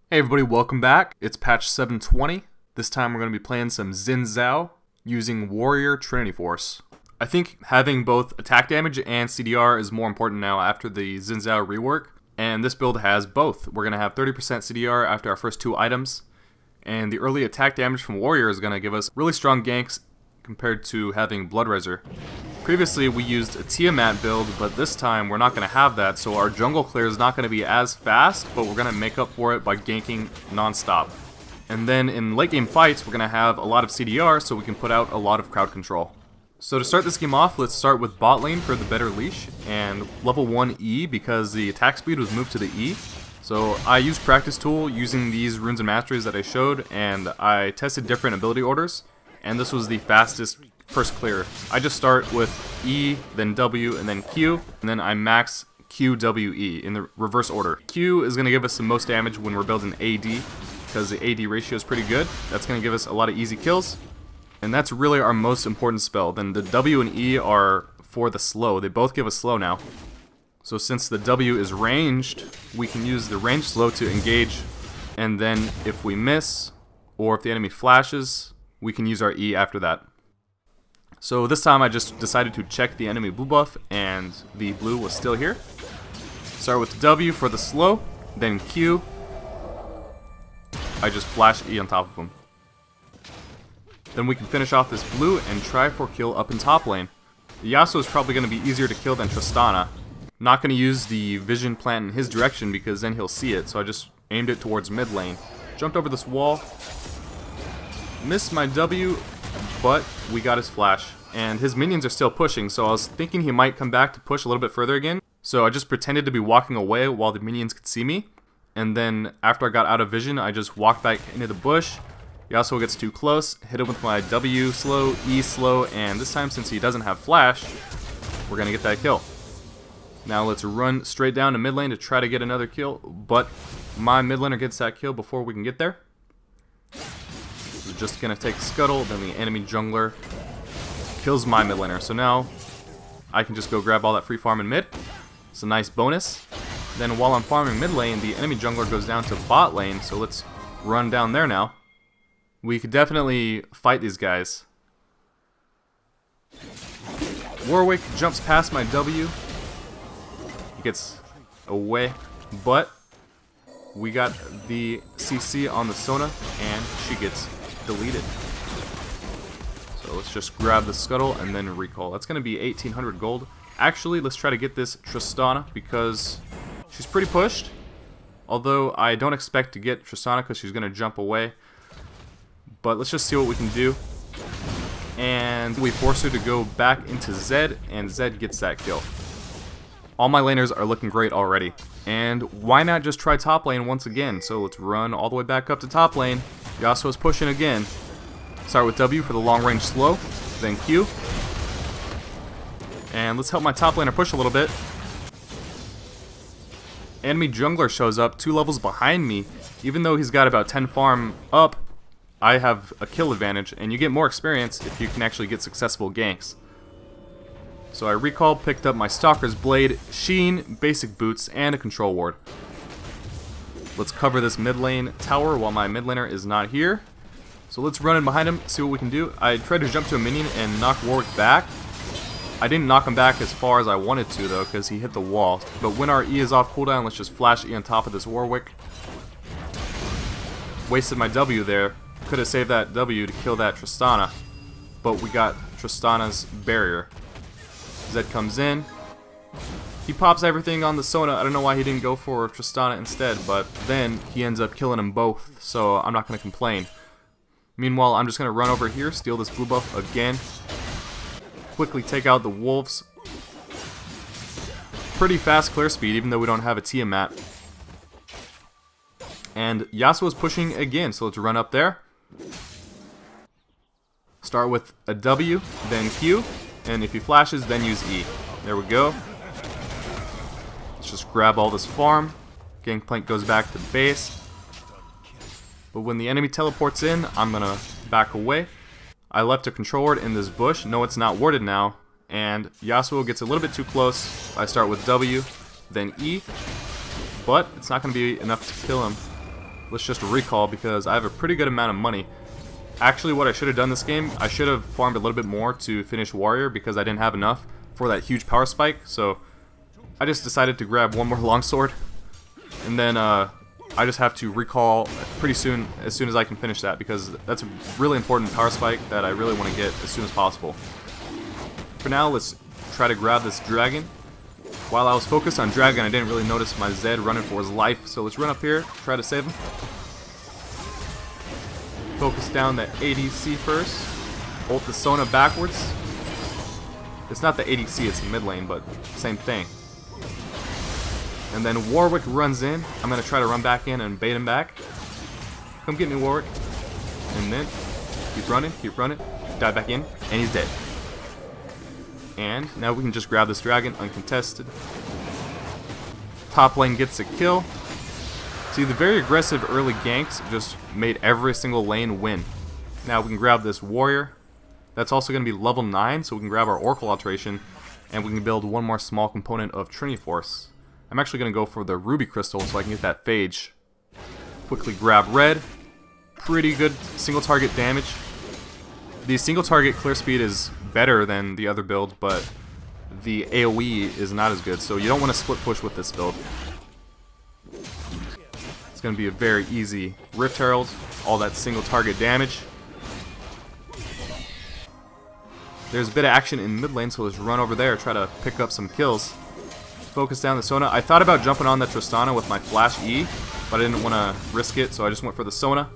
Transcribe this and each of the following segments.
Hey everybody, welcome back. It's patch 720. This time we're going to be playing some Xin Zhao using Warrior Trinity Force. I think having both attack damage and CDR is more important now after the Xin Zhao rework, and this build has both. We're going to have 30% CDR after our first two items, and the early attack damage from Warrior is going to give us really strong ganks compared to having Blood Razor. Previously we used a Tiamat build, but this time we're not going to have that, so our jungle clear is not going to be as fast, but we're going to make up for it by ganking non-stop. And then in late game fights we're going to have a lot of CDR, so we can put out a lot of crowd control. So to start this game off, let's start with bot lane for the better leash, and level 1 E because the attack speed was moved to the E. So I used Practice Tool using these runes and masteries that I showed, and I tested different ability orders, and this was the fastest first clear. I just start with E, then W, and then Q, and then I max Q, W, E in the reverse order. Q is going to give us the most damage when we're building AD, because the AD ratio is pretty good. That's going to give us a lot of easy kills, and that's really our most important spell. Then the W and E are for the slow. They both give us slow now. So since the W is ranged, we can use the ranged slow to engage, and then if we miss, or if the enemy flashes, we can use our E after that. So this time I just decided to check the enemy blue buff, and the blue was still here. Start with W for the slow, then Q. I just flash E on top of him. Then we can finish off this blue and try for kill up in top lane. The Yasuo is probably going to be easier to kill than Tristana. Not going to use the vision plant in his direction because then he'll see it, so I just aimed it towards mid lane. Jumped over this wall. Missed my W, but we got his flash. And his minions are still pushing, so I was thinking he might come back to push a little bit further again. So I just pretended to be walking away while the minions could see me. And then after I got out of vision, I just walked back into the bush. Yasuo gets too close, hit him with my W slow, E slow, and this time since he doesn't have flash, we're going to get that kill. Now let's run straight down to mid lane to try to get another kill, but my mid laner gets that kill before we can get there. So just going to take Scuttle, then the enemy jungler kills my mid laner. So now I can just go grab all that free farm in mid. It's a nice bonus. Then while I'm farming mid lane, the enemy jungler goes down to bot lane, so let's run down there now. We could definitely fight these guys. Warwick jumps past my W. He gets away, but we got the CC on the Sona, and she gets deleted. So let's just grab the Scuttle and then recall. That's going to be 1800 gold. Actually, let's try to get this Tristana because she's pretty pushed. Although I don't expect to get Tristana because she's going to jump away. But let's just see what we can do. And we force her to go back into Zed, and Zed gets that kill. All my laners are looking great already. And why not just try top lane once again? So let's run all the way back up to top lane. Yasuo's pushing again. Start with W for the long range slow, then Q. And let's help my top laner push a little bit. Enemy jungler shows up 2 levels behind me. Even though he's got about 10 farm up, I have a kill advantage, and you get more experience if you can actually get successful ganks. So I recalled, picked up my Stalker's Blade, Sheen, basic boots, and a control ward. Let's cover this mid lane tower while my mid laner is not here. So let's run in behind him, see what we can do. I tried to jump to a minion and knock Warwick back. I didn't knock him back as far as I wanted to though, because he hit the wall. But when our E is off cooldown, let's just flash E on top of this Warwick. Wasted my W there. Could have saved that W to kill that Tristana, but we got Tristana's barrier. Zed comes in. He pops everything on the Sona. I don't know why he didn't go for Tristana instead, but then he ends up killing them both, so I'm not going to complain. Meanwhile, I'm just going to run over here, steal this blue buff again. Quickly take out the wolves. Pretty fast clear speed, even though we don't have a Tiamat. And Yasuo is pushing again, so let's run up there. Start with a W, then Q, and if he flashes, then use E. There we go. Let's just grab all this farm. Gangplank goes back to base. But when the enemy teleports in, I'm gonna back away. I left a control ward in this bush. No, it's not warded now. And Yasuo gets a little bit too close. I start with W, then E. But it's not going to be enough to kill him. let's just recall because I have a pretty good amount of money. Actually, what I should have done this game, I should have farmed a little bit more to finish Warrior because I didn't have enough for that huge power spike. So I just decided to grab one more longsword, and then I just have to recall pretty soon, as soon as I can finish that, because that's a really important power spike that I really want to get as soon as possible. For now, let's try to grab this dragon. While I was focused on dragon, I didn't really notice my Zed running for his life, so let's run up here, try to save him. Focus down that ADC first. Ult the Sona backwards. It's not the ADC, it's the mid lane, but same thing. And then Warwick runs in. I'm going to try to run back in and bait him back. Come get me, Warwick. And then keep running, dive back in, and he's dead. And now we can just grab this dragon uncontested. Top lane gets a kill. See, the very aggressive early ganks just made every single lane win. Now we can grab this warrior. That's also going to be level 9, so we can grab our Oracle Alteration, and we can build one more small component of Trinity Force. I'm actually going to go for the Ruby Crystal so I can get that Phage. Quickly grab red. Pretty good single target damage. The single target clear speed is better than the other build, but the AoE is not as good, so you don't want to split push with this build. It's going to be a very easy Rift Herald, all that single target damage. There's a bit of action in mid lane, so let's run over there, try to pick up some kills. Focus down the Sona. I thought about jumping on the Tristana with my flash E, but I didn't want to risk it, so I just went for the Sona.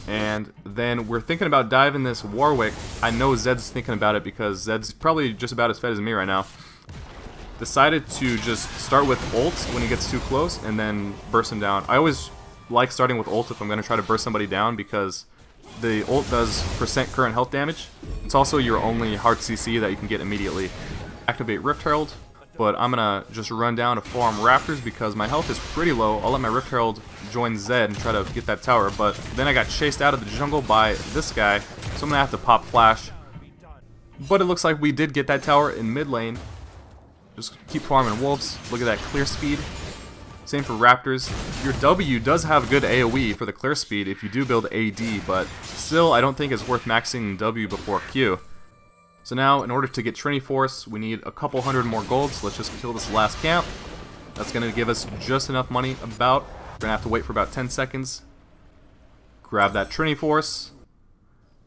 And then we're thinking about diving this Warwick. I know Zed's thinking about it because Zed's probably just about as fed as me right now. Decided to just start with ult when he gets too close and then burst him down. I always like starting with ult if I'm going to try to burst somebody down because the ult does % current health damage. It's also your only hard CC that you can get immediately. Activate Rift Herald, but I'm going to just run down to farm Raptors because my health is pretty low. I'll let my Rift Herald join Zed and try to get that tower, but then I got chased out of the jungle by this guy, so I'm going to have to pop flash. But it looks like we did get that tower in mid lane. Just keep farming wolves. Look at that clear speed. Same for Raptors. Your W does have good AoE for the clear speed if you do build AD, but still I don't think it's worth maxing W before Q. So now, in order to get Trinity Force, we need a couple hundred more gold, so let's just kill this last camp. That's going to give us just enough money about. We're going to have to wait for about 10 seconds. Grab that Trinity Force.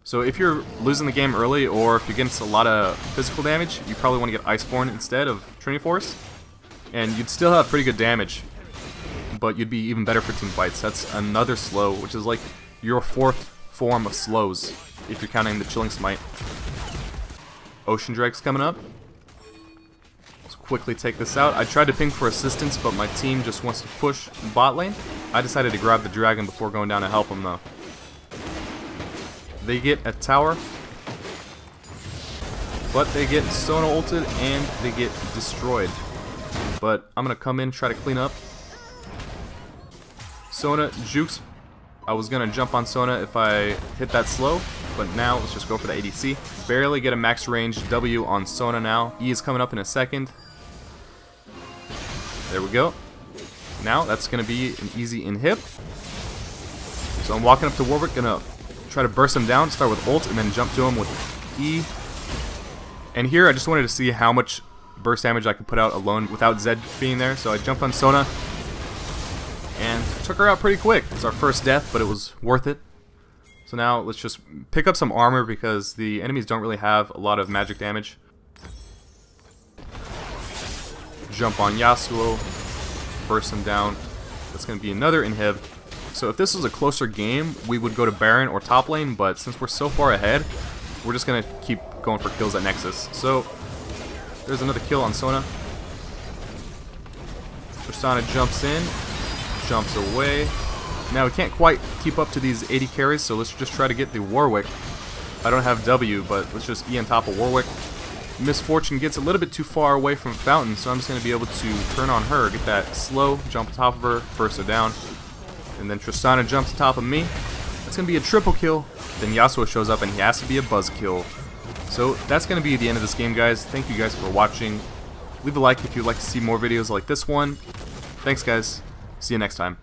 So if you're losing the game early, or if you're getting a lot of physical damage, you probably want to get Iceborn instead of Trinity Force. And you'd still have pretty good damage, but you'd be even better for team fights. That's another slow, which is like your 4th form of slows, if you're counting the Chilling Smite. Ocean Drake's coming up. Let's quickly take this out. I tried to ping for assistance, but my team just wants to push bot lane. I decided to grab the dragon before going down to help them, though. They get a tower, but they get Sona ulted and they get destroyed. But I'm going to come in, try to clean up. Sona jukes. I was going to jump on Sona if I hit that slow, but now let's just go for the ADC. Barely get a max range W on Sona now. E is coming up in a second. There we go. Now that's going to be an easy inhib. So I'm walking up to Warwick, going to try to burst him down, start with ult, and then jump to him with E. And here I just wanted to see how much burst damage I could put out alone without Zed being there. So I jumped on Sona and took her out pretty quick. It's our first death, but it was worth it. So now let's just pick up some armor because the enemies don't really have a lot of magic damage. Jump on Yasuo, burst him down. That's going to be another inhib. So if this was a closer game, we would go to Baron or top lane, but since we're so far ahead, we're just going to keep going for kills at Nexus. So there's another kill on Sona. Tristana jumps in, jumps away. Now we can't quite keep up to these 80 carries, so let's just try to get the Warwick. I don't have W, but let's just E on top of Warwick. Misfortune gets a little bit too far away from Fountain, so I'm just going to be able to turn on her, get that slow, jump on top of her, burst her down. And then Tristana jumps on top of me. That's going to be a triple kill. Then Yasuo shows up and he has to be a buzz kill. So that's going to be the end of this game, guys. Thank you guys for watching. Leave a like if you'd like to see more videos like this one. Thanks, guys. See you next time.